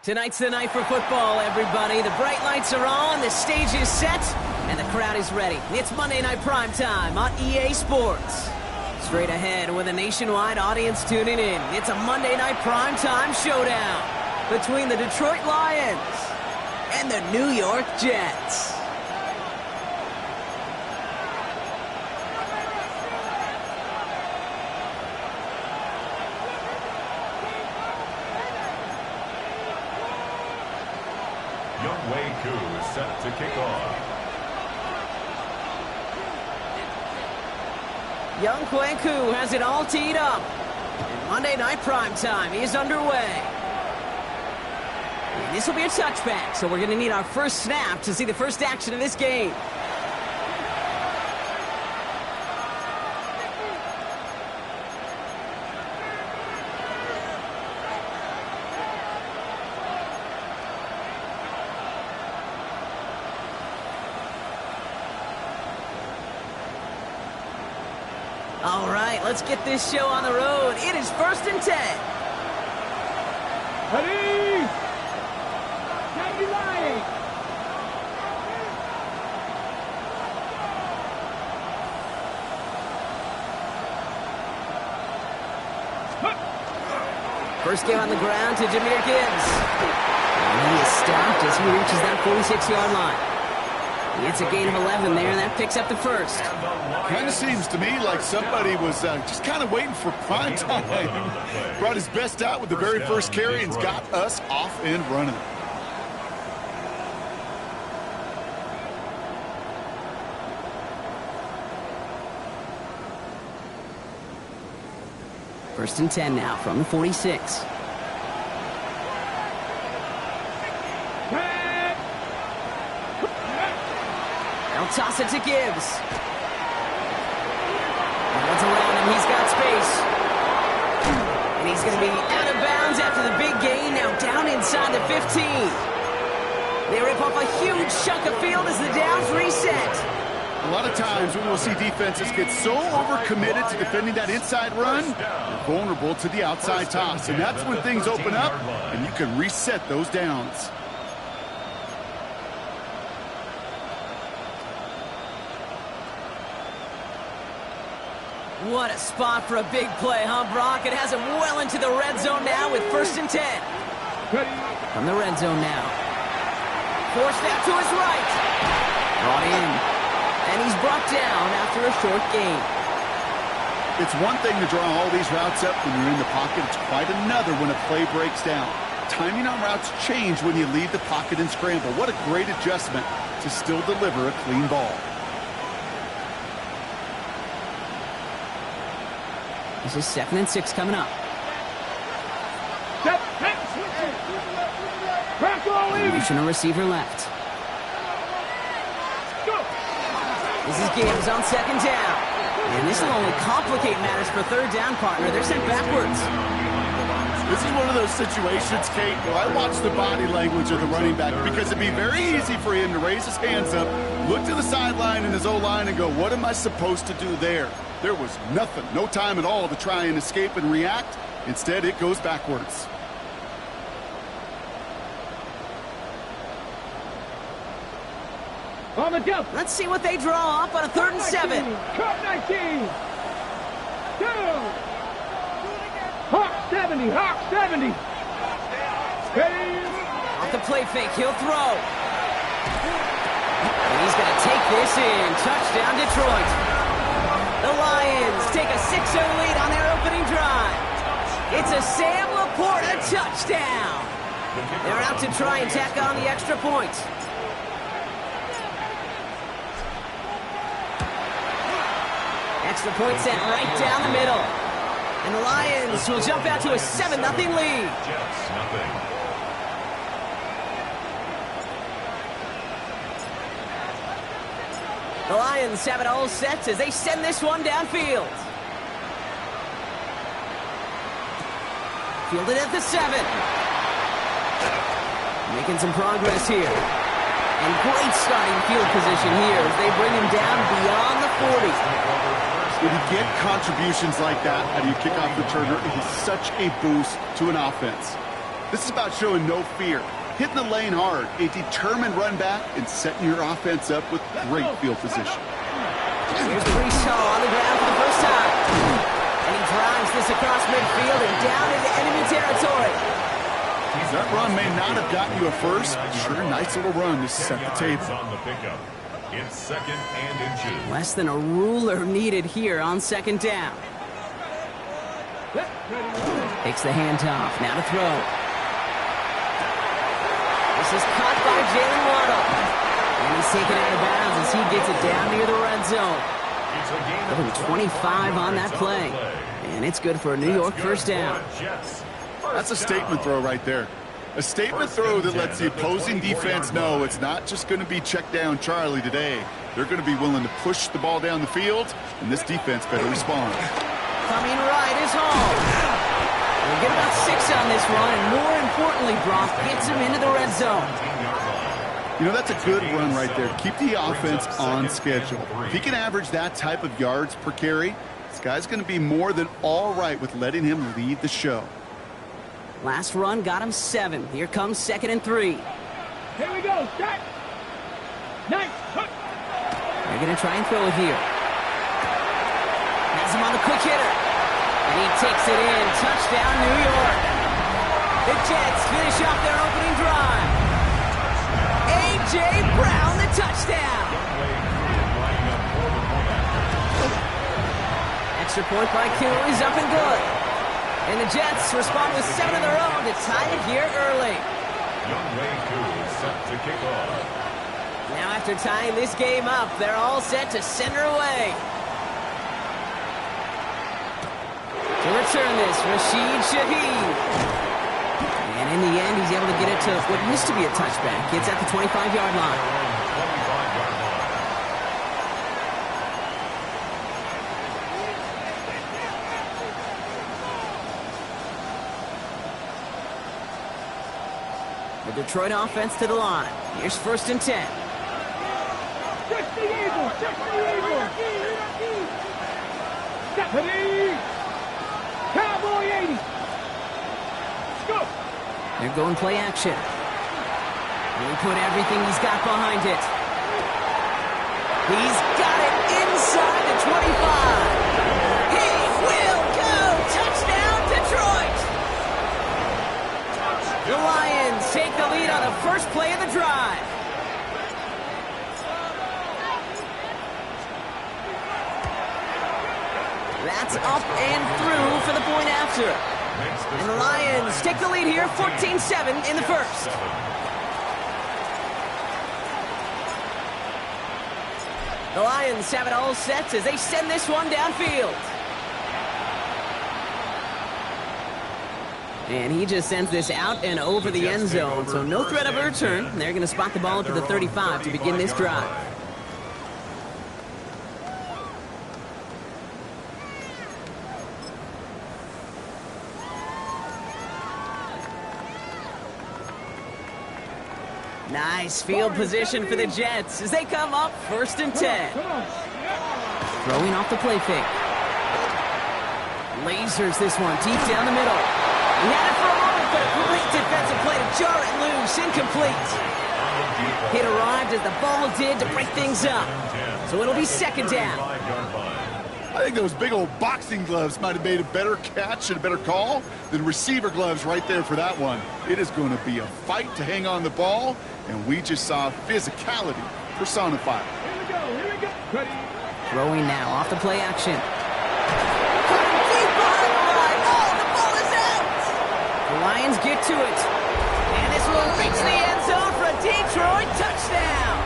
Tonight's the night for football, everybody. The bright lights are on, the stage is set, and the crowd is ready. It's Monday Night Primetime on EA Sports. Straight ahead with a nationwide audience tuning in, it's a Monday Night Primetime showdown between the Detroit Lions and the New York Jets. Set to kick off. Young Kweku has it all teed up. And Monday Night Primetime is underway. And this will be a touchback, so we're going to need our first snap to see the first action of this game. All right, let's get this show on the road. It is 1st and 10. Ready? Take it right. First game on the ground to Jameer Gibbs. And he is stopped as he reaches that 46-yard line. It's a gain of 11 there, and that picks up the first. Kind of seems to me like somebody was just kind of waiting for prime time. Brought his best out with the very first carry and got us off and running. First and 10 now from the 46. They'll toss it to Gibbs. Runs around him, he's got space. And he's going to be out of bounds after the big gain, now down inside the 15. They rip off a huge chunk of field as the downs reset. A lot of times when we'll see defenses get so overcommitted to defending that inside run, they're vulnerable to the outside toss. And that's when things open up and you can reset those downs. What a spot for a big play, huh, Brock? It has him well into the red zone now with 1st and 10. From the red zone now. Forced out to his right. Brought in. And he's brought down after a short gain. It's one thing to draw all these routes up when you're in the pocket. It's quite another when a play breaks down. Timing on routes change when you leave the pocket and scramble. What a great adjustment to still deliver a clean ball. This is 2nd and 6 coming up. Mission a receiver left. This is Gibbs on 2nd down. And this will only complicate matters for 3rd down, partner. They're sent backwards. This is one of those situations, Kate, where I watch the body language of the running back because it'd be very easy for him to raise his hands up, look to the sideline in his O-line and go, what am I supposed to do there? There was nothing, no time at all to try and escape and react. Instead, it goes backwards. On the jump. Let's see what they draw up on a 3rd and 7. Cut 19. Down. Hawk 70. Hawk 70. Off the play fake, he'll throw. And he's going to take this in. Touchdown, Detroit. The Lions take a 6-0 lead on their opening drive. It's a Sam Laporta touchdown. They're out to try and tack on the extra point. Extra point sent right down the middle. And the Lions will jump out to a 7-0 lead. The Lions have it all set as they send this one downfield. Fielded at the 7. Making some progress here. And great starting field position here as they bring him down beyond the 40. When you get contributions like that, how do you kick off returner? It is such a boost to an offense. This is about showing no fear, hitting the lane hard, a determined run back, and setting your offense up with great field position. Here's Brees Hall on the ground for the first time. And he drives this across midfield and down into enemy territory. That run may not have gotten you a first, but sure, nice little run to set the table. On the pickup. It's 2nd and 2. Less than a ruler needed here on 2nd down. Takes the handoff. Now to throw. This is caught by Jalen Waddle. And he's taken out of bounds as he gets it down near the red zone. It's a 25 on that play. And it's good for a New York first down. That's a statement throw right there. A statement throw that lets the opposing defense know it's not just going to be check down Charlie today. They're going to be willing to push the ball down the field, and this defense better respond. Coming right is Hall. We'll get about 6 on this run, and more importantly, Brock gets him into the red zone. You know, that's a good run right there. Keep the offense on schedule. If he can average that type of yards per carry, this guy's going to be more than all right with letting him lead the show. Last run got him 7. Here comes 2nd and 3. Here we go. Start. Nice. Hook. They're going to try and throw it here. Has him on the quick hitter. And he takes it in. Touchdown, New York. The Jets finish off their opening drive. A.J. Brown, the touchdown. Extra point by Kittle is up and good. And the Jets respond with 7 of their own to tie it here early. Young Ray Koo set to kick off. Now after tying this game up, they're all set to send her away. To return this, Rashid Shaheed. And in the end, he's able to get it to what used to be a touchback. It's at the 25-yard line. The Detroit offense to the line. Here's 1st and 10. Check the eagle. Check the eagle. Stephanie. Cowboy 80. Let's go. They're going play action. And he put everything he's got behind it. He's got it inside the 25. He will go. Touchdown, Detroit. The Lions take the lead on the first play of the drive. That's up and through for the point after. And the Lions take the lead here, 14-7 in the first. The Lions have it all set as they send this one downfield. And he just sends this out and over the end zone, so no threat of a return. They're going to spot the ball up to the 35 to begin this drive. Nice field position for the Jets as they come up 1st and 10. Throwing off the play fake. Lasers this one deep down the middle. He had it for a moment, but a great defensive play to jar it loose. Incomplete. Hit arrived as the ball did to break things up. So it'll be 2nd down. I think those big old boxing gloves might have made a better catch and a better call than receiver gloves right there for that one. It is going to be a fight to hang on the ball, and we just saw physicality personified. Here we go. Here we go. Ready. Throwing now off the play action. Deep behind the line. Oh, the ball is out. The Lions get to it. And this will reach the end zone for a Detroit touchdown.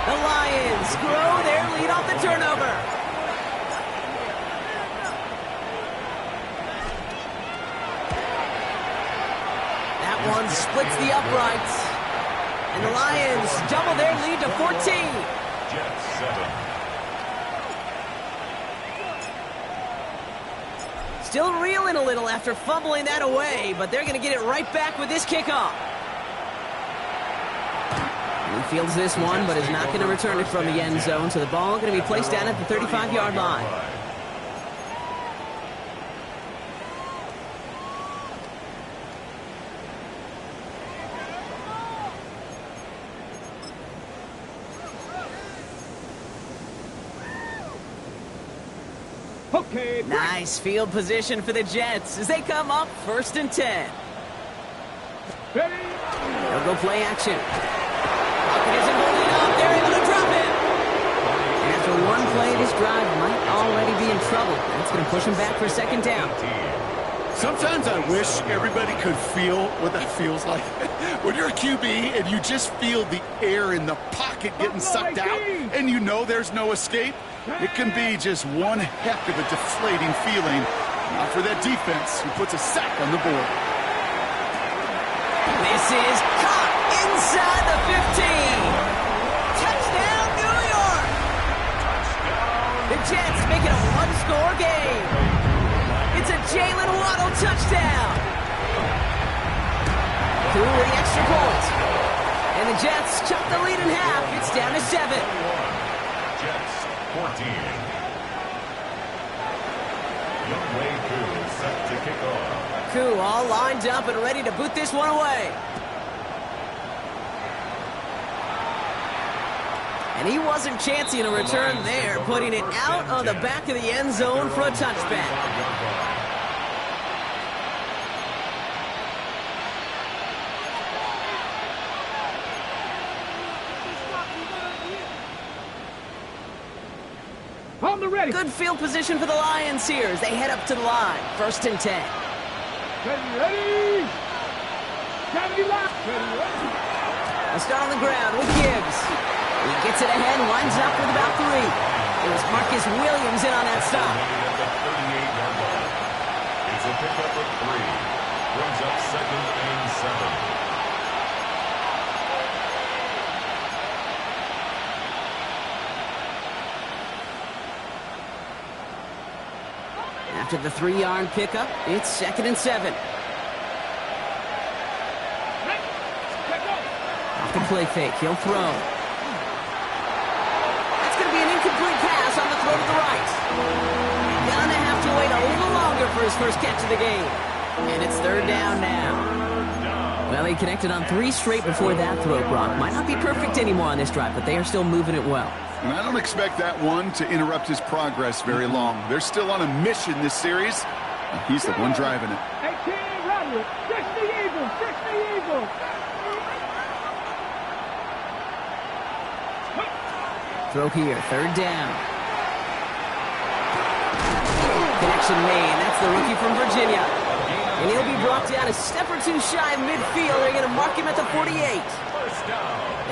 The Lions grow their lead off the turnover. That one splits the uprights. And the Lions double their lead to 14. Jets 7. Still reeling a little after fumbling that away, but they're going to get it right back with this kickoff. He fields this one, but is not going to return it from the end zone, so the ball going to be placed down at the 35-yard line. Okay. Nice field position for the Jets as they come up 1st and 10. Ready. They'll go play action. Pocket isn't holding up. They're able to drop it. And after one play, this drive might already be in trouble. That's going to push them back for 2nd down. Sometimes I wish everybody could feel what that feels like. When you're a QB and you just feel the air in the pocket getting sucked out and you know there's no escape, it can be just one heck of a deflating feeling. Not for that defense who puts a sack on the board. This is caught inside the 15. Touchdown, New York! The Jets make it a one-score game. It's a Jalen Waddle touchdown. Through the extra point. And the Jets chop the lead in half. It's down to 7. Jets 14. Youngway Koo set to kick off. Koo all lined up and ready to boot this one away. And he wasn't chancing a return there, putting it out on the back of the end zone for a touchback. On the ready. Good field position for the Lions here as they head up to the line. 1st and 10. Ready. 70 line. Ready. A start on the ground with Gibbs. He gets it ahead, lines up with about 3. It was Marcus Williams in on that stop. It's a pickup of 3. Brings up 2nd and 7. After the 3-yard pickup, it's 2nd and 7. Off the play fake, he'll throw. That's going to be an incomplete pass on the throw to the right. Gonna have to wait a little longer for his first catch of the game. And it's 3rd down now. Well, he connected on 3 straight before that throw, Brock. Might not be perfect anymore on this drive, but they are still moving it well. And I don't expect that one to interrupt his progress very long. They're still on a mission this series, and he's the one driving it. 18, run with. 60 Eagles, 60 Eagles. Throw here, 3rd down. Connection made. That's the rookie from Virginia. And he'll be brought down a step or 2 shy of midfield. They're going to mark him at the 48.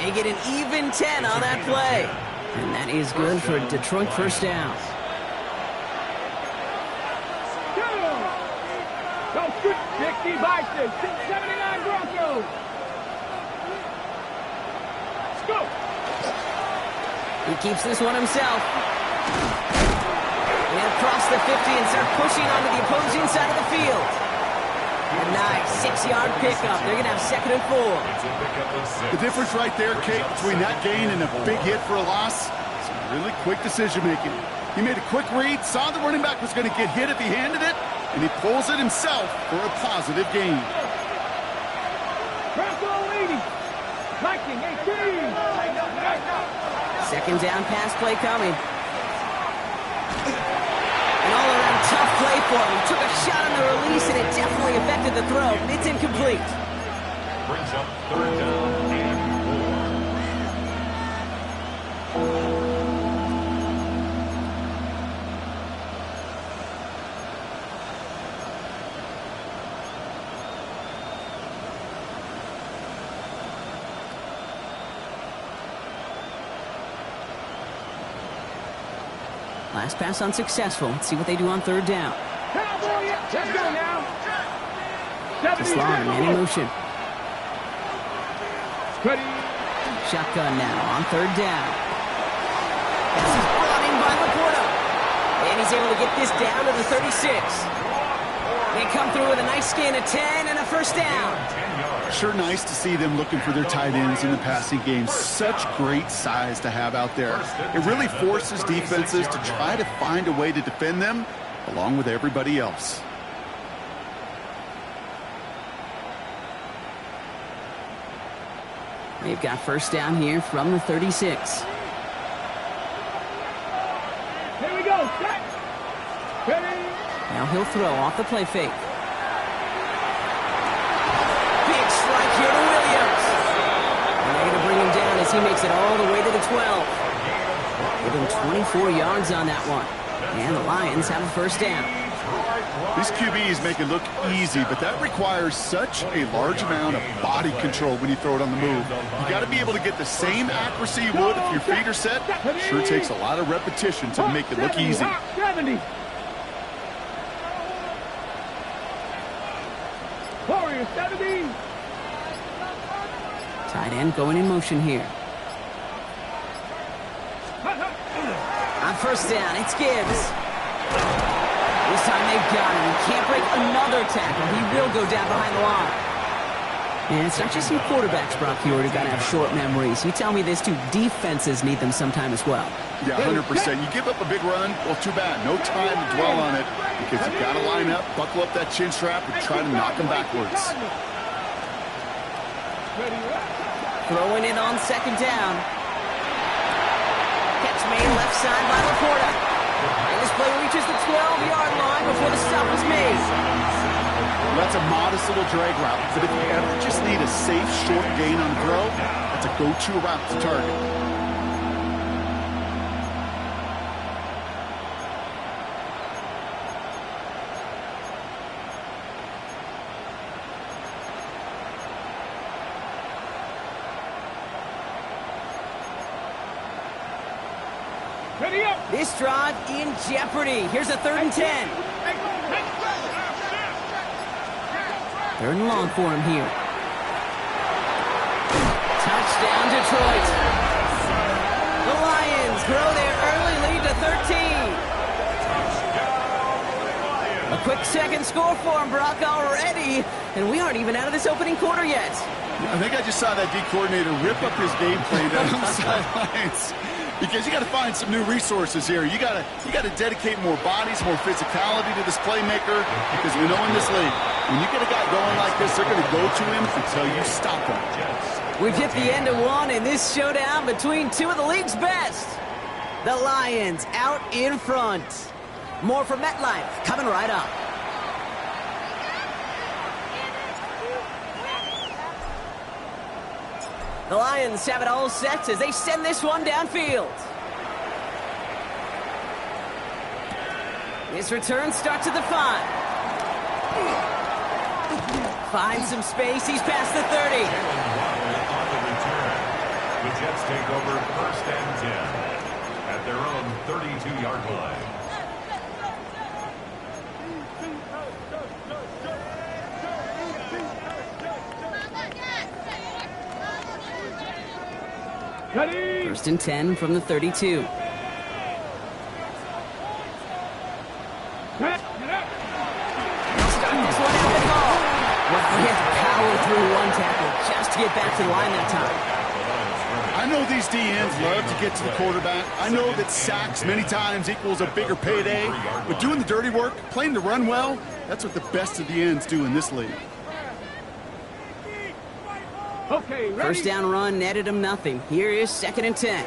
They get an even 10 on that play. And that is good for Detroit 1st down. Go, 60 Bison, 79 Broncos. Let's go. He keeps this one himself. And across the 50 and start pushing onto the opposing side of the field. A nice 6-yard pickup. They're going to have 2nd and 4. The difference right there, Kate, between that gain and a big hit for a loss, some really quick decision-making. He made a quick read, saw the running back was going to get hit if he handed it, and he pulls it himself for a positive gain. Bronco 80. Viking 18. 2nd down pass play coming. An all-around tough play for him. Took a shot on the release, and it definitely affected the throw. It's incomplete. Brings up 3rd down and 4. Last pass unsuccessful. Let's see what they do on 3rd down. Cowboy, let's go now. Just long, man in motion. Ready. Shotgun now on 3rd down. This is brought in by Laporta. And he's able to get this down to the 36. They come through with a nice gain of 10 and a 1st down. Sure nice to see them looking for their tight ends in the passing game. Such great size to have out there. It really forces defenses to try to find a way to defend them along with everybody else. They've got 1st down here from the 36. Here we go. Set. Now he'll throw off the play fake. Big strike here to Williams. And they're going to bring him down as he makes it all the way to the 12. Give him 24 yards on that one. And the Lions have a first down. These QBs make it look easy, but that requires such a large amount of body control when you throw it on the move. You got to be able to get the same accuracy you would if your feet are set. Sure takes a lot of repetition to make it look easy. 70. Warriors 70. Tight end going in motion here. On first down, it's Gibbs. This time they've got him. He can't break another tackle. He will go down behind the line. And it's not just some quarterbacks, Brock Huard, who got to have short memories. You tell me this too, defenses need them sometime as well. Yeah, 100%. You give up a big run, well, too bad. No time to dwell on it because you got to line up, buckle up that chin strap, and try to knock them backwards. Throwing it on second down. Catch made left side by Laporta. And this play reaches the 12-yard line before the stop is made. Well, that's a modest little drag route, but if you ever just need a safe, short gain on throw, that's a go-to route to target. This drive in jeopardy. Here's a 3rd and 10. 3rd and long for him here. Touchdown, Detroit. The Lions grow their early lead to 13. A quick second score for him, Brock, already. And we aren't even out of this opening quarter yet. I think I just saw that D coordinator rip up his game plan down on the sidelines. Because you got to find some new resources here. You got to dedicate more bodies, more physicality to this playmaker. Because we know in this league, when you get a guy going like this, they're going to go to him until you stop him. We've hit the end of one in this showdown between two of the league's best. The Lions out in front. More from MetLife coming right up. The Lions have it all set as they send this one downfield. His return starts at the 5. Finds some space. He's past the 30. On the return, the Jets take over 1st and 10 at their own 32-yard line. First and 10 from the 32. Start this one out the ball. Well, he had to power through one tackle just to get back to the line that time. I know these DNs love to get to the quarterback. I know that sacks many times equals a bigger payday. But doing the dirty work, playing the run well, that's what the best of the ends do in this league. Okay, ready? First down run netted him nothing. Here is 2nd and 10.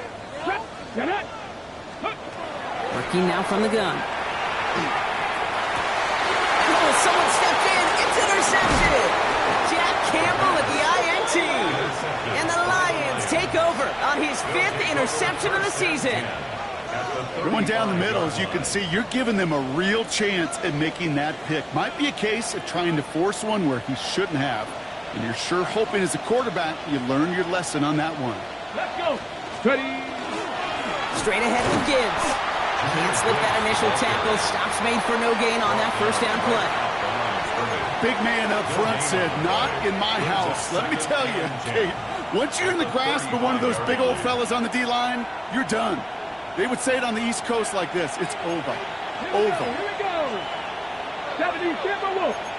Working now from the gun. Oh, someone stepped in. It's interception. Jack Campbell with the INT. And the Lions take over on his 5th interception of the season. Going down the middle, as you can see, you're giving them a real chance at making that pick. Might be a case of trying to force one where he shouldn't have. And you're sure hoping as a quarterback you learn your lesson on that one. Let's go. Ready? Straight ahead with Gibbs. Can't slip that initial tackle. Stops made for no gain on that first down play. Big man up front said, not in my house. Let me tell you, Kate, once you're in the grasp of one of those big old fellas on the D-line, you're done. They would say it on the East Coast like this. It's over. Over. Here we go. 70 Timberwolves.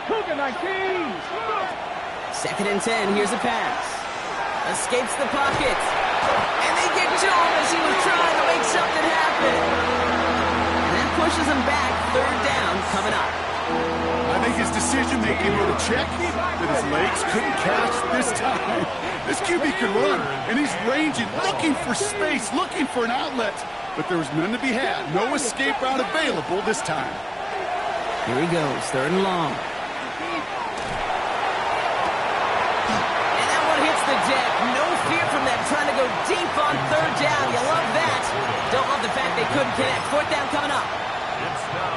Cougar 19. 2nd and 10. Here's a pass. Escapes the pocket. And they get to him as he was trying to make something happen. And that pushes him back. 3rd down coming up. I think his decision-making with a check that his legs couldn't catch this time. This QB can run, and he's ranging, looking for space, looking for an outlet. but there was none to be had. No escape route available this time. Here he goes, 3rd and long. And that one hits the deck. No fear from them, trying to go deep on 3rd down. You love that. Don't love the fact they couldn't connect. 4th down coming up.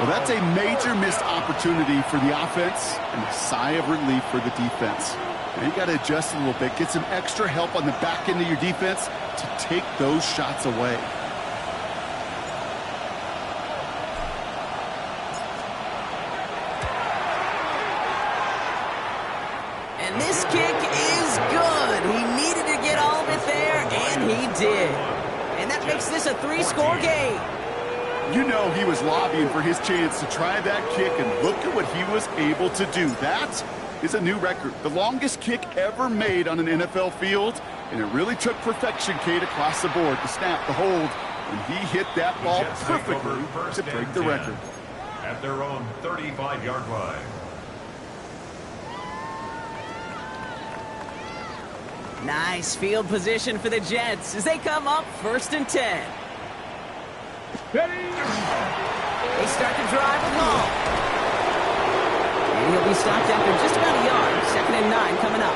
Well, that's a major missed opportunity for the offense and a sigh of relief for the defense. Now you got to adjust a little bit, get some extra help on the back end of your defense to take those shots away. And this kick is good. He needed to get all of it there, and he did. And that makes this a 3-score game. You know he was lobbying for his chance to try that kick, and look at what he was able to do. That is a new record. The longest kick ever made on an NFL field, and it really took perfection, Kate, across the board. The snap, the hold, and he hit that ball perfectly to break the record. At their own 35-yard line. Nice field position for the Jets as they come up 1st and 10. They start the drive with Hall. And he'll be stopped after just about a yard. 2nd and 9 coming up.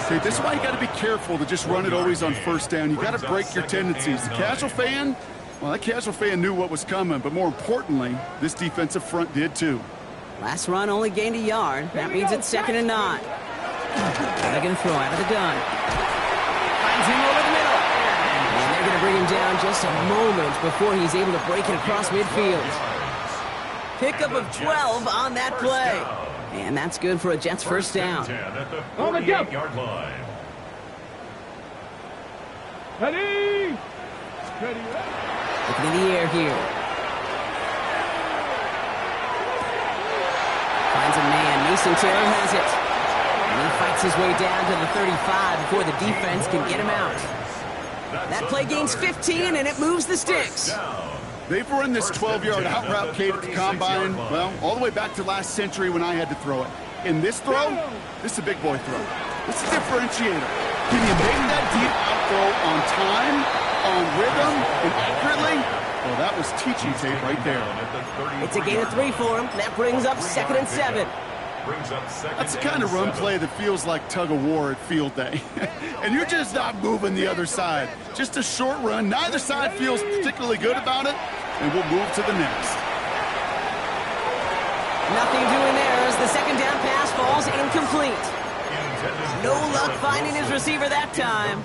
See, this is why you got to be careful to just run it always on 1st down. You got to break your tendencies. The casual fan, well, that casual fan knew what was coming, but more importantly, this defensive front did too. Last run only gained a yard. That means it's 2nd and 9. They're going to throw out of the gun. Finds him over the middle. And they're going to bring him down just a moment before he's able to break it across midfield. Pickup of 12 on that play. And that's good for a Jets 1st down. On the jump. Line. Ready. Ready. Looking in the air here. Finds a man. Mason Terry has it. And he fights his way down to the 35 before the defense can get him out. That play gains 15, and it moves the sticks. They've run this 12-yard out route, Kate, at the combine, well, all the way back to last century when I had to throw it. In this throw, this is a big boy throw. This is a differentiator. Can you make that deep out throw on time, on rhythm, and accurately? Well, that was teaching tape right there. It's a gain of 3 for him. That brings up 2nd and 7. That's the kind of run play that feels like tug-of-war at field day. And you're just not moving the other side. Just a short run. Neither side feels particularly good about it, and we'll move to the next. Nothing doing there as the 2nd down pass falls incomplete. No luck finding his receiver that time.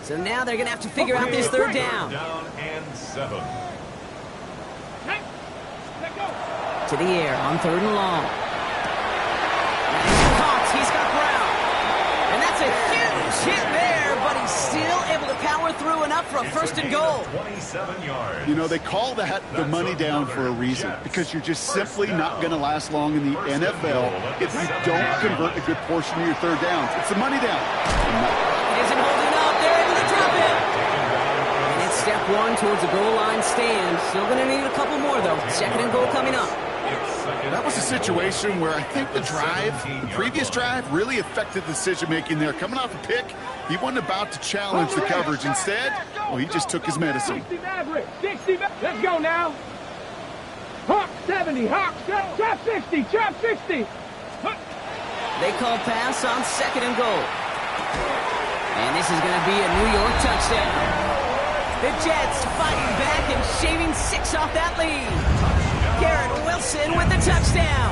So now they're going to have to figure out this 3rd down. Down and 7. To the air on 3rd and long. He's caught. He's got ground. And that's a huge hit there, but he's still able to power through enough for a 1st and goal. 27 yards. You know, they call that the money down for a reason, because you're just simply not going to last long in the NFL if you don't convert a good portion of your 3rd downs. It's the money down. It isn't holding up. They're able to drop it. And it's step 1 towards the goal line stand. Still going to need a couple more, though. 2nd and goal coming up. That was a situation where I think the previous drive, really affected the decision-making there. Coming off a pick, he wasn't about to challenge the coverage. Instead, well, he just took his medicine. 60 Maverick. 60. Let's go now. Hawk 70. Hawk. Trap 60. Trap 60. They call pass on 2nd and goal. And this is going to be a New York touchdown. The Jets fighting back and shaving 6 off that lead. Garrett Wilson with the touchdown.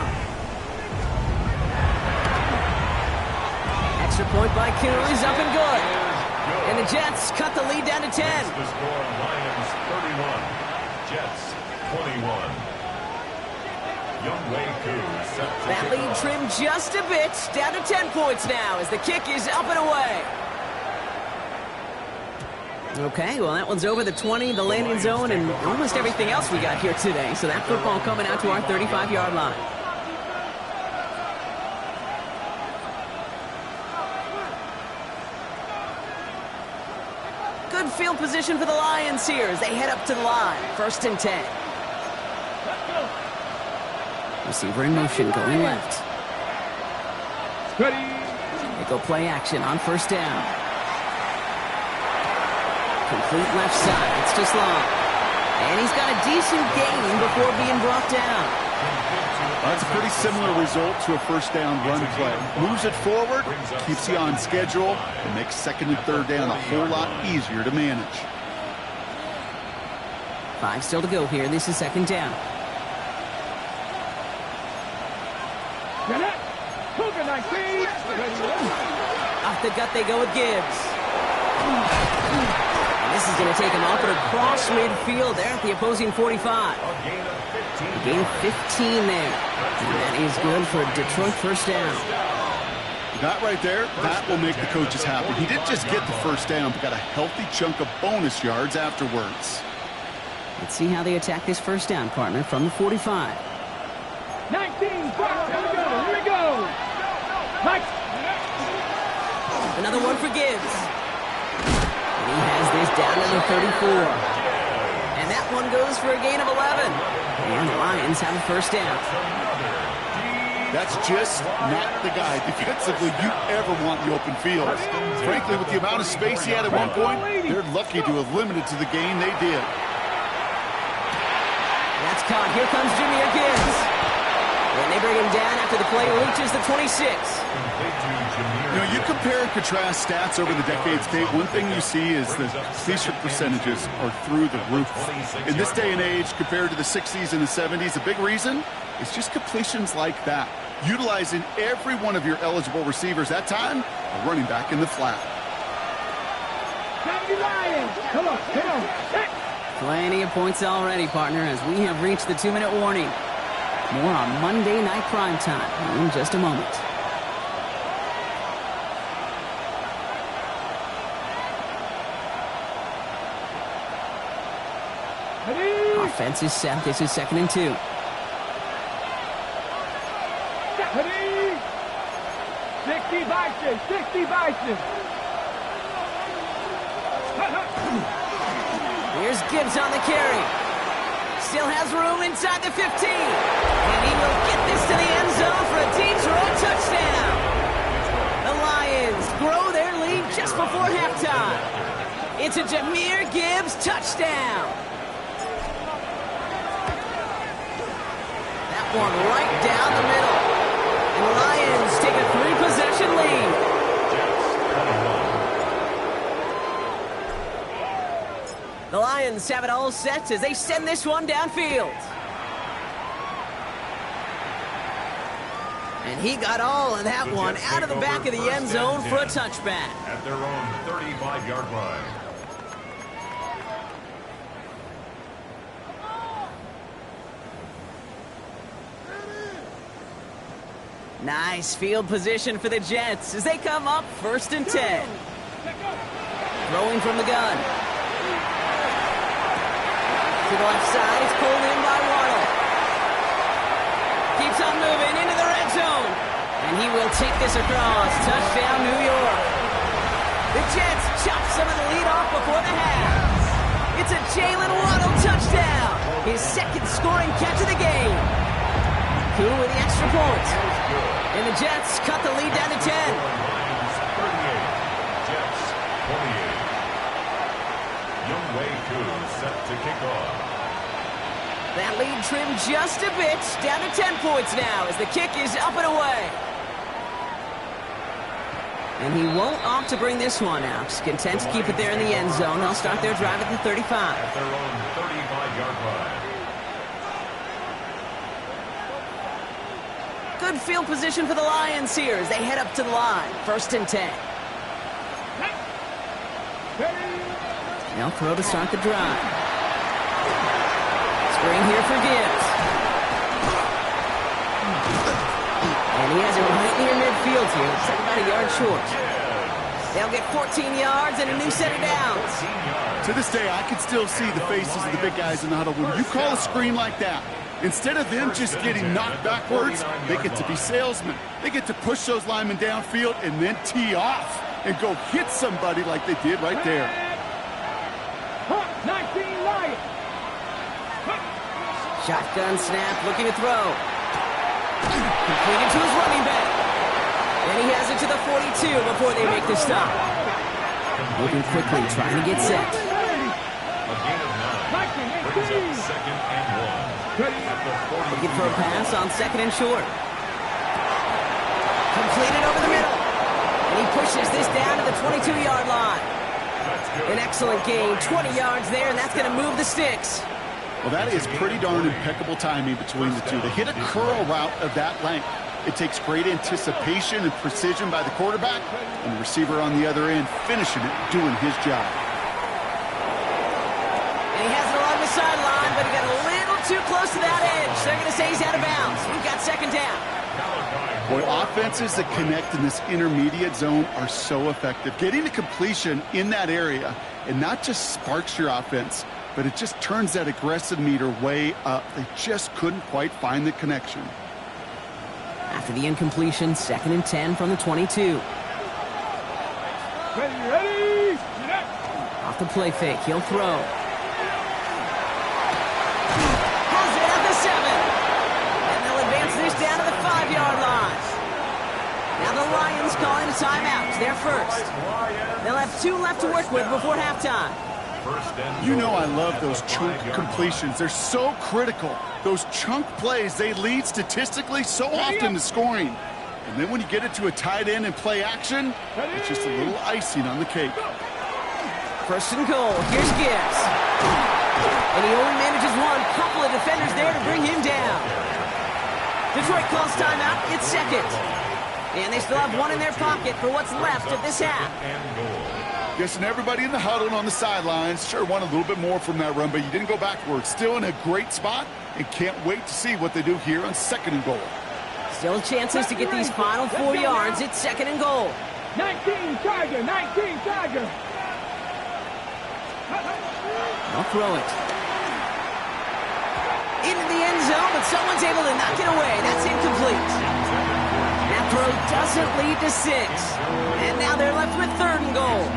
Extra point by Q is up and good. And the Jets cut the lead down to 10. The score, Lions 31, Jets 21. Youngway Koo set to That lead trimmed just a bit, down to 10 points now as the kick is up and away. Okay, well, that one's over the 20, the landing zone, and almost everything else we got here today. So that football coming out to our 35-yard line. Good field position for the Lions here as they head up to the line. 1st and 10. Receiver in motion, going left. Ready. They go play action on 1st down. Complete left side. It's just long. And he's got a decent gain before being brought down. That's a pretty similar result to a first down run play. Moves it forward, keeps you on schedule, and makes second and third down a whole lot easier to manage. 5 still to go here. This is second down. Get it. Cougar 19. Off the gut they go with Gibbs. And this is going to take him off at across midfield there at the opposing 45. A gain of 15 there. And that is good for a Detroit first down. That right there, that will make the coaches happy. He didn't just get the first down, but got a healthy chunk of bonus yards afterwards. Let's see how they attack this first down, partner, from the 45. 19. Here we go. Mike. Another one for Gibbs. And he has this down to the 34. And that one goes for a gain of 11. And the Lions have a first down. That's just not the guy defensively you ever want in the open field. Frankly, with the amount of space he had at one point, they're lucky to have limited to the gain they did. That's caught. Here comes Jahmyr Gibbs. And they bring him down after the play reaches the 26. You know, you compare and contrast stats over the decades, Kate. One thing you see is the completion percentages are through the roof. In this day and age, compared to the 60s and the 70s, a big reason is just completions like that. Utilizing every one of your eligible receivers that time, a running back in the flat. Come on. Plenty of points already, partner, as we have reached the 2-minute warning. More on Monday Night Primetime in just a moment. Offense is set. This is second and 2. Ready. 60 Bison. Here's Gibbs on the carry. Still has room inside the 15. And he will get this to the end zone for a Detroit touchdown. The Lions grow their lead just before halftime. It's a Jahmyr Gibbs touchdown. That one right down the middle. And the Lions take a 3-possession lead. The Lions have it all set as they send this one downfield. And he got all of that one out of the back of the end zone for a touchback. At their own 35-yard line. Nice field position for the Jets as they come up first and 10. Throwing from the gun. To the left side, it's pulled in by Waddle. Keeps on moving into the red zone. And he will take this across. Touchdown, New York. The Jets chop some of the lead off before the half. It's a Jalen Waddle touchdown. His second scoring catch of the game. Cool with the extra point. And the Jets cut the lead down to 10. 38. Jets 28. Youngway Koo set to kick off. That lead trimmed just a bit, down to 10 points now as the kick is up and away. And he won't opt to bring this one out. Content to keep it there in the end zone. They'll start their drive at the 35. At their own 35-yard line. Good field position for the Lions here as they head up to the line. First and 10. They'll throw to start the drive. Screen here for Gibbs. And he has it right near midfield here. It's about a yard short. They'll get 14 yards and a new set of downs. To this day, I can still see the faces of the big guys in the huddle. When you call a screen like that, instead of them just getting knocked backwards, they get to be salesmen. They get to push those linemen downfield and then tee off and go hit somebody like they did right there. 19 Lions. Shotgun snap, looking to throw. Completed to his running back. And he has it to the 42 before they make the stop. Moving quickly, trying to get set. A gain of 9 brings up 2nd and 1. At the 40. Looking for a pass on 2nd and short. Completed over the middle. And he pushes this down to the 22-yard line. An excellent gain, 20 yards there, and that's going to move the sticks. Well, that is pretty darn impeccable timing between the two. To hit a curl route of that length, it takes great anticipation and precision by the quarterback, and the receiver on the other end finishing it, doing his job. And he has it along the sideline, but he got a little too close to that edge. They're going to say he's out of bounds. We've got 2nd down. Boy, offenses that connect in this intermediate zone are so effective. Getting a completion in that area, and not just sparks your offense, but it just turns that aggressive meter way up. They just couldn't quite find the connection. After the incompletion, 2nd and 10 from the 22. Ready. Off the play fake, he'll throw. Has it at the 7. And they'll advance this down to the 5-yard line. Now the Lions calling a timeout. They're first. They'll have 2 left to work with before halftime. You know I love those chunk completions. They're so critical. Those chunk plays, they lead statistically so often to scoring. And then when you get it to a tight end and play action, it's just a little icing on the cake. 1st and goal. Here's Gibbs. And he only manages one. Couple of defenders there to bring him down. Detroit calls timeout. It's 2nd. And they still have 1 in their pocket for what's left of this half. Guessing everybody in the huddle and on the sidelines sure want a little bit more from that run, but you didn't go backwards. Still in a great spot, and can't wait to see what they do here on 2nd and goal. Still chances to get these final 4 yards. It's 2nd and goal. 19 Tiger, 19 Tiger. They'll throw it. Into the end zone, but someone's able to knock it away. That's incomplete. That throw doesn't lead to 6. And now they're left with 3rd and goal.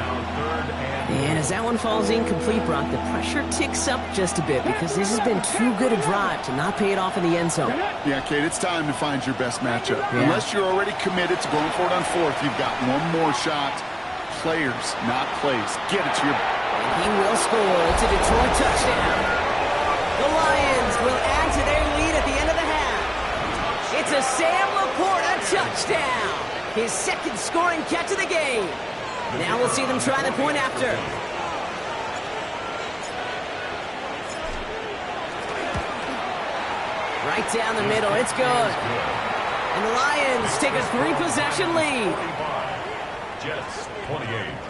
And as that one falls incomplete, Brock, the pressure ticks up just a bit because this has been too good a drive to not pay it off in the end zone. Yeah, Kate, it's time to find your best matchup. Yeah. Unless you're already committed to going for it on 4th, you've got one more shot. Players, not plays. Get it to your... And he will score. It's a Detroit touchdown. The Lions will add to their lead at the end of the half. It's a Sam Laporta touchdown. His 2nd scoring catch of the game. Now we'll see them try the point after. Right down the middle. It's good. And the Lions take a 3-possession lead. Jets 28.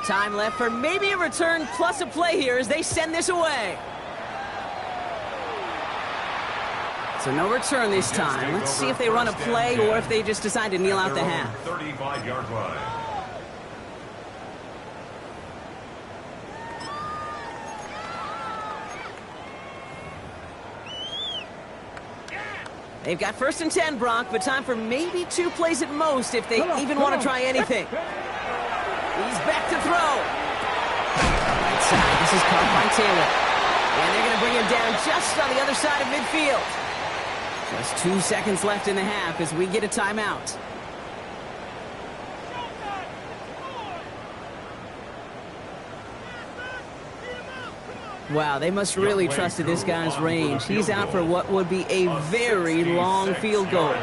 Time left for maybe a return plus a play here as they send this away. So no return this time. Let's see if they run a play or if they just decide to kneel out the half. 35-yard line. They've got 1st and 10, Brock, but time for maybe 2 plays at most if they even want to try anything. He's back to throw. Right side. This is caught by Taylor. And they're going to bring him down just on the other side of midfield. Just 2 seconds left in the half as we get a timeout. Wow, they must really trusted this guy's range. He's out for what would be a very long field goal.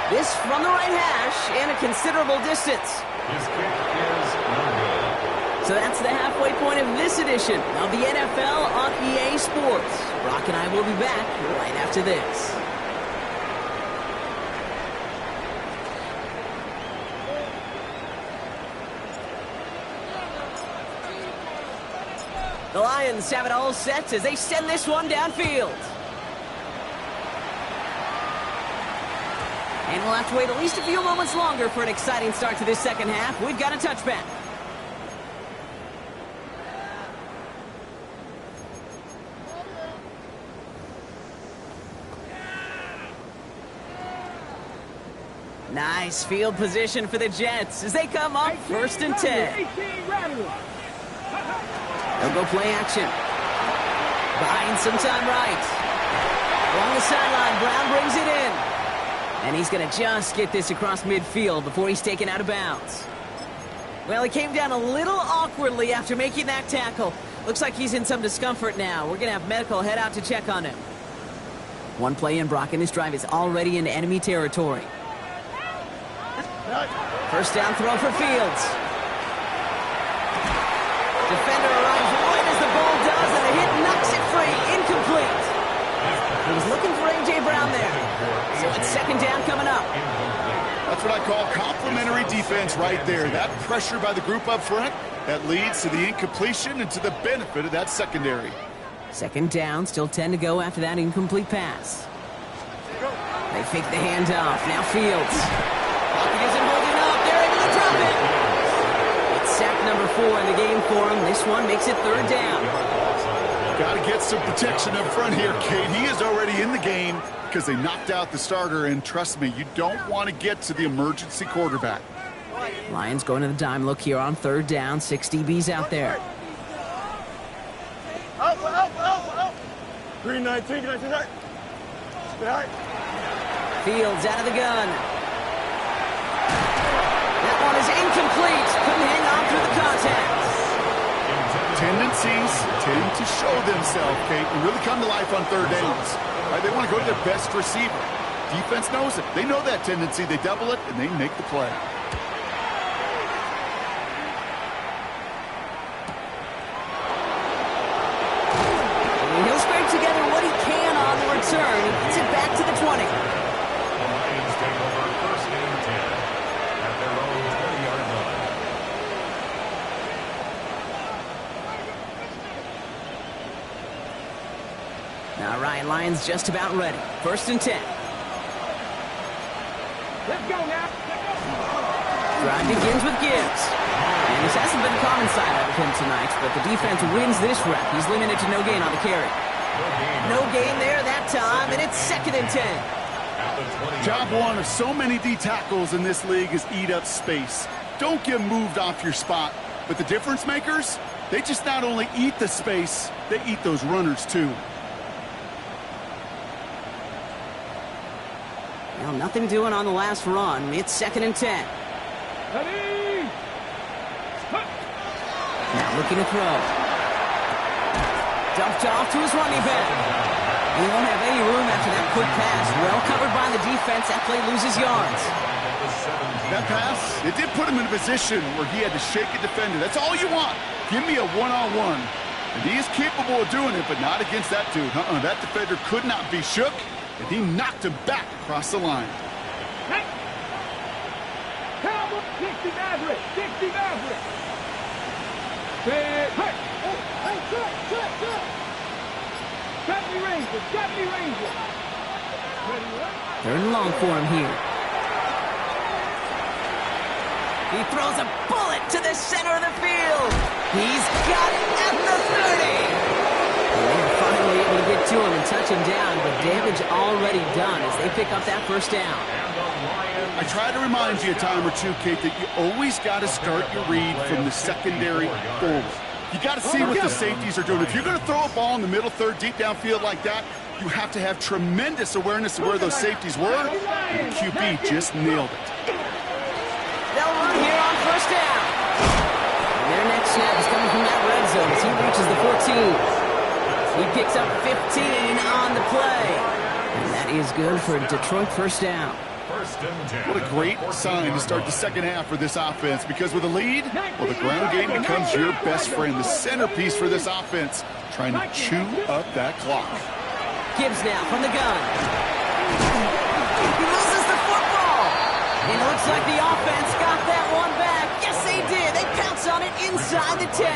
This from the right hash and a considerable distance. His kick is no good. So that's the halfway point of this edition of the NFL on EA Sports. Brock and I will be back right after this. The Lions have it all set as they send this one downfield. And we'll have to wait at least a few moments longer for an exciting start to this second half. We've got a touchback. Nice field position for the Jets as they come up 1st and 10. They'll go play action. Buying some time right. Along the sideline, Brown brings it in. And he's going to just get this across midfield before he's taken out of bounds. Well, he came down a little awkwardly after making that tackle. Looks like he's in some discomfort now. We're going to have medical head out to check on him. One play in, Brock, and this drive is already into enemy territory. First down throw for Fields. Defender arrives right as the ball does, and the hit knocks it free. Incomplete. He was looking for A.J. Brown there. So it's second down coming up. That's what I call complimentary defense right there. That pressure by the group up front, that leads to the incompletion and to the benefit of that secondary. Second down, still 10 to go after that incomplete pass. They fake the handoff. Now Fields. Pocket isn't holding up. They're able to drop it. It's sack number 4 in the game for him. This one makes it third down. Got to get some protection up front here, Kate. He is already in the game because they knocked out the starter, and trust me, you don't want to get to the emergency quarterback. Lions going to the dime look here on third down. 6 DBs out there. Green 19, 19. Fields out of the gun. That one is incomplete. Couldn't hang on through the contact. Tendencies tend to show themselves, Kate, and really come to life on third downs. Right? They want to go to their best receiver. Defense knows it. They know that tendency. They double it, and they make the play. He'll scrape together what he can on the return. He gets it back to the 20. The Lions take over first and 10 at their own 20-yard line. All right, Lions just about ready. First and 10. Let's go now. Drive begins with Gibbs. And this hasn't been a common sight out of him tonight, but the defense wins this rep. He's limited to no gain on the carry. No gain there that time, and it's second and 10. Job one of so many D tackles in this league is eat up space. Don't get moved off your spot. But the difference makers, they just not only eat the space, they eat those runners too. Well, nothing doing on the last run. It's second and 10. Ready? Now looking to throw. Dumped off to his running back. He won't have any room after that quick pass. Well covered by the defense. That play loses yards. That pass, it did put him in a position where he had to shake a defender. That's all you want. Give me a one-on-one. And he is capable of doing it, but not against that dude. That defender could not be shook, and he knocked him back across the line. Hey! Cowboy! 60 Maverick! 60 Maverick! Hey! Hey! Oh, hey, shut! 70 Rangers! 70 Rangers! Ready, right? Third and long for him here. He throws a bullet to the center of the field. He's got it at the 30. They're finally able to get to him and touch him down, but damage already done as they pick up that first down. I try to remind you a time or two, Kate, that you always got to start your read from the secondary forward. You got to see what the safeties are doing. If you're going to throw a ball in the middle third, deep downfield like that, you have to have tremendous awareness of where those safeties were, and the QB just nailed it. They'll run here on first down. And their next snap is coming from that red zone as he reaches the 14. He picks up 15 on the play. And that is good for a Detroit first down. What a great sign to start the second half for this offense, because with a lead, well, the ground game becomes your best friend, the centerpiece for this offense, trying to chew up that clock. Gibbs now from the gun. He loses the football. It looks like the offense got that one back. Yes, they did. They pounce on it inside the 10.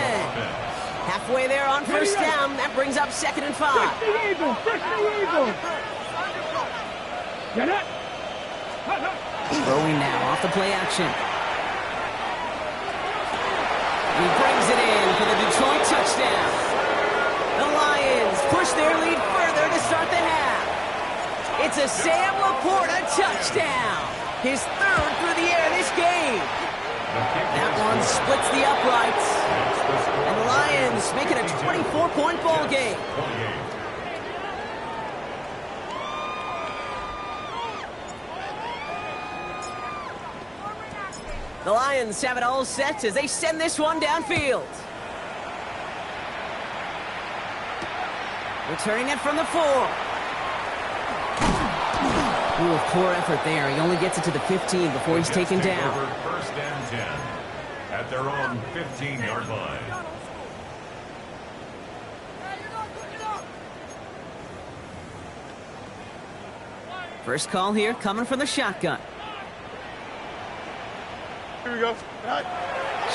Halfway there on first down. That brings up second and 5. 60 Eagles! 60 Eagles! Get it! Throwing now off the play action. He brings it in for the Detroit touchdown. The Lions push their lead further to start the half. It's a Sam Laporta touchdown. His third through the air this game. That one splits the uprights. And the Lions make it a 24-point ball game. The Lions have it all set as they send this one downfield. Returning it from the 4. Ooh, poor effort there. He only gets it to the 15 before he's taken down. First and 10 at their own 15-yard line. First call here coming from the shotgun. Here we go.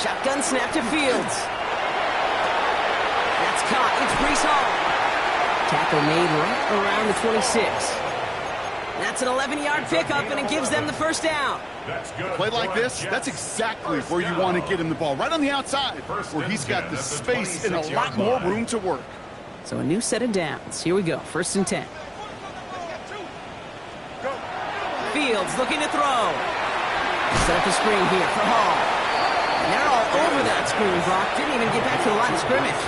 Shotgun snap to Fields. That's caught. It's Breece Hall. Tackle made right around the 26. That's an 11-yard pickup, and it gives them the first down. Play like this, that's exactly where you want to get him the ball. Right on the outside, where he's got the space and a lot more room to work. So a new set of downs. Here we go. First and 10. Fields looking to throw. Set up a screen here for Hall. And they're all over that screen, Brock. Didn't even get back to the line of scrimmage.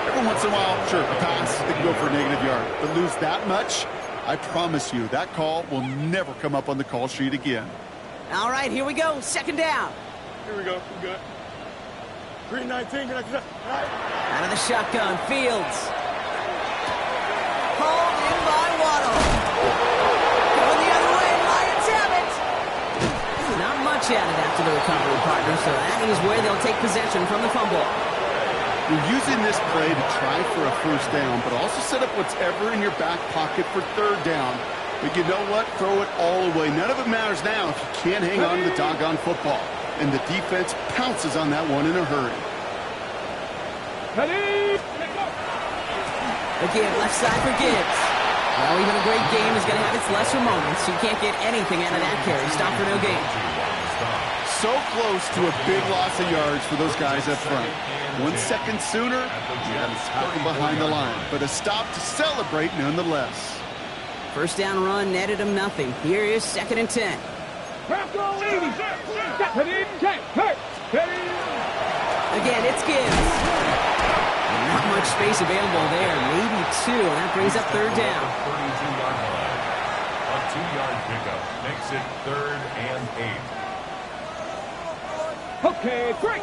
Every once in a while, sure, a pass, they can go for a negative yard. But lose that much, I promise you, that call will never come up on the call sheet again. All right, here we go. Second down. Here we go. We good. 319. Right. Out of the shotgun, Fields. Hauled in by Waddle. Going the other way, Lions have it. Not much added after the recovery, partner, so that is where they'll take possession from the fumble. You're using this play to try for a first down, but also set up whatever in your back pocket for third down. But you know what? Throw it all away. None of it matters now if you can't hang on to the doggone football. And the defense pounces on that one in a hurry. Again, left side for Gibbs. Well, even a great game is going to have its lesser moments. You can't get anything out of that carry. Stop for no gain. So close to a big loss of yards for those guys up front. 1 second sooner, and stuck behind the line. But a stop to celebrate nonetheless. First down run netted him nothing. Here is second and 10. Again, it's Gibbs. Not much space available there. Maybe 2. That brings up third down. 32-yard line. A 2-yard pickup makes it 3rd and 8. Okay, 3.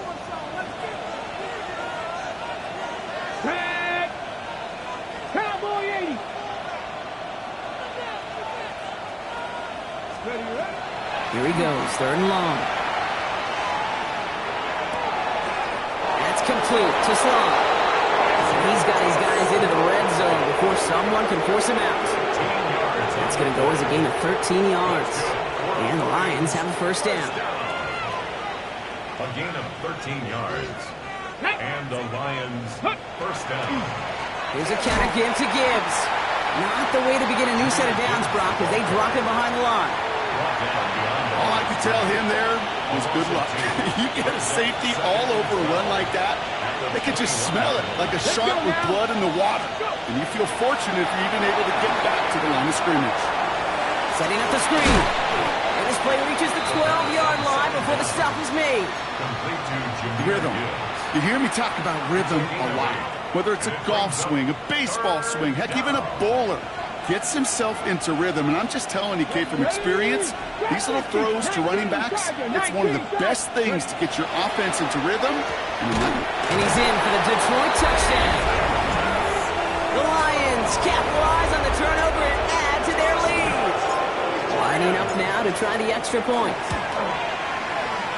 Tag. Cowboy 80. Ready? Here he goes, 3rd and long. That's complete to Sloan. He's got his guys into the red zone before someone can force him out. That's going to go as a gain of 13 yards. And the Lions have a first down. A gain of 13 yards. And the Lions first down. Here's a count again to Gibbs. Not the way to begin a new set of downs, Brock, as they drop him behind the line. All I could tell him there was good luck. You get a safety all over a run like that, they could just smell it like a shark with blood in the water. And you feel fortunate if you're even able to get back to the line of scrimmage. Setting up the screen. And this play reaches the 12-yard line before the stop is made. Rhythm. You hear me talk about rhythm a lot. Whether it's a golf swing, a baseball swing, heck, even a bowler gets himself into rhythm. And I'm just telling you, Kate, from experience, these little throws to running backs, it's one of the best things to get your offense into rhythm. And he's in for the Detroit touchdown. The Lions capitalize on the turnover and add to their lead. Lining up now to try the extra point.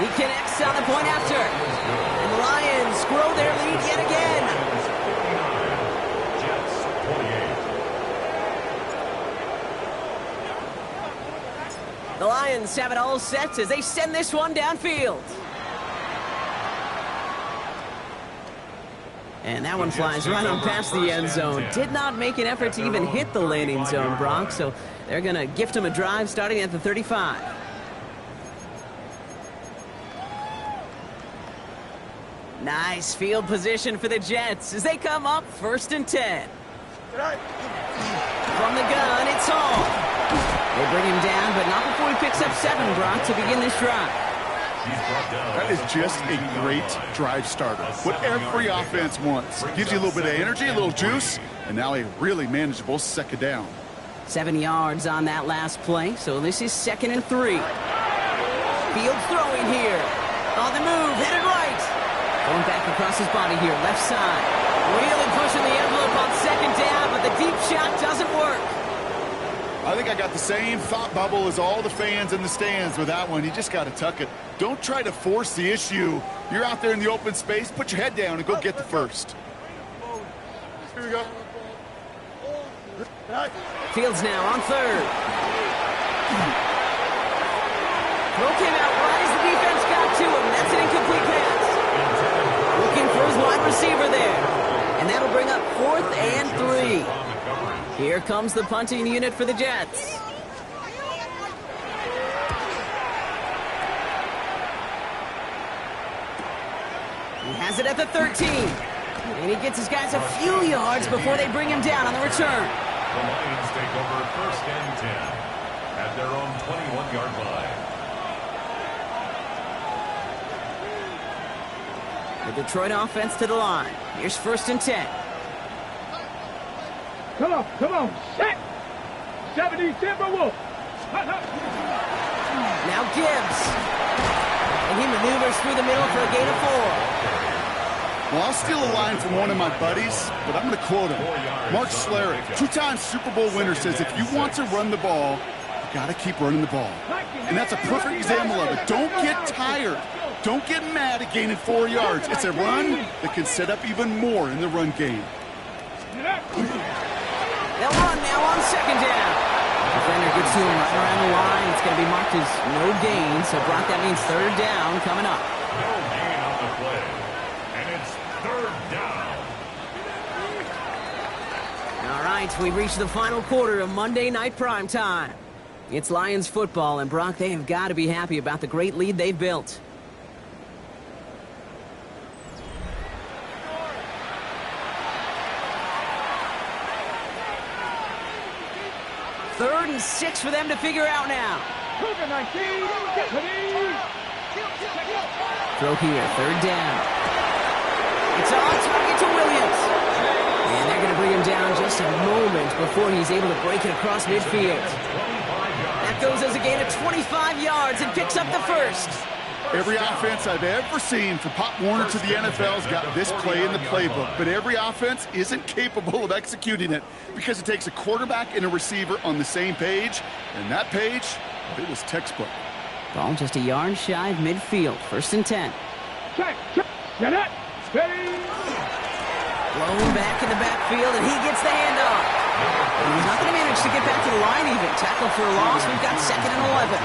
He connects on the point after. And the Lions grow their lead yet again. Jets 28. The Lions have it all set as they send this one downfield. And that one flies right on past the end zone. Did not make an effort to even hit the landing zone, Brock, so they're going to gift him a drive starting at the 35. Nice field position for the Jets as they come up 1st and 10. From the gun, it's Hall. They bring him down, but not before he picks up 7, Brock, to begin this drive. That is just a great drive starter. What every offense wants. Gives you a little bit of energy, a little juice, and now a really manageable second down. 7 yards on that last play, so this is 2nd and 3. Fields throwing here. On the move, headed right. Going back across his body here, left side. Really pushing the envelope on 2nd down, but the deep shot doesn't work. I think I got the same thought bubble as all the fans in the stands with that one. You just got to tuck it. Don't try to force the issue. You're out there in the open space. Put your head down and go get the first. Here we go. Fields now on 3rd. Throw came out right as the defense got to him. That's an incomplete pass. Looking for his wide receiver there. And that'll bring up 4th and 3. Here comes the punting unit for the Jets. He has it at the 13. And he gets his guys a few yards before they bring him down on the return. The Lions take over 1st and 10 at their own 21-yard line. The Detroit offense to the line. Here's 1st and 10. Come on, set! 70 Timberwolves! Now Gibbs. And he maneuvers through the middle for a gain of 4. Well, I'll steal a line from one of my buddies, but I'm going to quote him. Mark Schlereth, 2-time Super Bowl winner, says if you want to run the ball, you got to keep running the ball. And that's a perfect example of it. Don't get tired. Don't get mad at gaining 4 yards. It's a run that can set up even more in the run game. They'll run now on 2nd down. Defender gets to him right around the line. It's going to be marked as no gain. So, Brock, that means 3rd down coming up. No gain on the play. And it's 3rd down. All right, we've reached the final quarter of Monday Night Primetime. It's Lions football, and Brock, they have got to be happy about the great lead they've built. Third and 6 for them to figure out now. Throw here, 3rd down. It's on target to Williams. And they're going to bring him down just a moment before he's able to break it across midfield. That goes as a gain of 25 yards and picks up the 1st. Every offense I've ever seen from Pop Warner to the NFL's got this play in the playbook, but every offense isn't capable of executing it because it takes a quarterback and a receiver on the same page, and that page, it was textbook. Ball just a yard shy of midfield, 1st and 10. Check, get it, steady. Blown back in the backfield, and he gets the handoff. He's not going to manage to get back to the line even. Tackle for a loss. We've got 2nd and 11.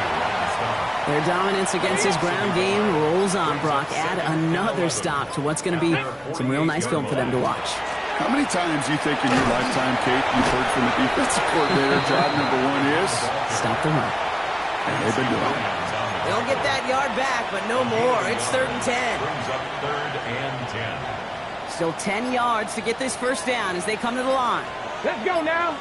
Their dominance against his ground game rolls on, Brock. Add another stop to what's going to be some real nice film for them to watch. How many times do you think in your lifetime, Kate, you've heard from the defensive coordinator, job number 1 is? Stop the run. And they've been doing it. They'll get that yard back, but no more. It's 3rd and 10. Brings up 3rd and 10. Still 10 yards to get this 1st down as they come to the line. Let's go now.